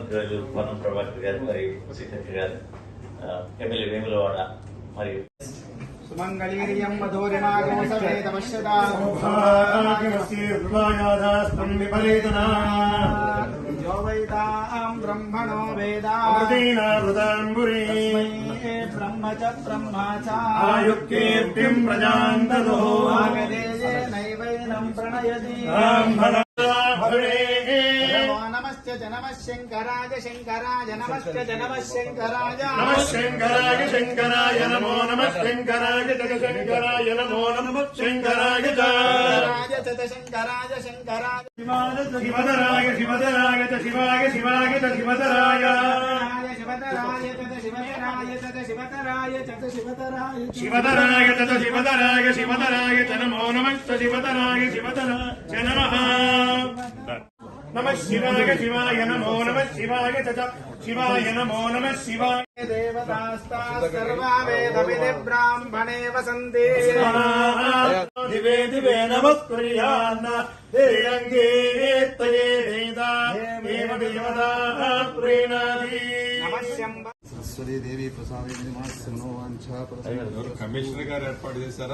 మంత్రివర్యులు పొన్నం ప్రభాకర్ గారు మరియు సీతక్క గారు, ఎమ్మెల్యే వేములవాడ మరియు సుమంగళీర్యం మధురినాగమసవేదమశ్యతాం బ్రహ్మణో వేదామృతీనామృతాంబురీ బ్రహ్మ చ బ్రహ్మా చ ఆయుక్తీర్తిం ప్రజాంతదో నైవైనం ప్రణయతి నమస్తే నమః శంకరాయ శంకరాయ నమస్తే నమః శంకరాయ నమః శంకరాయ శంకరాయ నమో నమః శంకరాయ శంకరాయ నమో నమః శంకరాయ శంకరాయ శంకరాయ శివధరాయ శివధరాయ శివాయ శివాయ శివధరాయ శివధరాయ శివధరాయ శివధరాయ శివధరాయ శివధరాయ శివధరాయ నమో నమః శివధరాయ శివధరాయ నమః నమః శివాయ శివాయ నమో నమః శివాయ శివాయ నమో నమః శివాయ దేవతాస్తా సర్వా వేదవిది బ్రాహ్మణే వసంతి దివే దివే నమస్కృయాన్న దేయంగే తయే వేదా దేవ దేవతా ప్రేణాది నమస్యంబ సరస్వతీ దేవి ప్రసాదే కమిషనర్ గారు ఏర్పాటు చేశారా?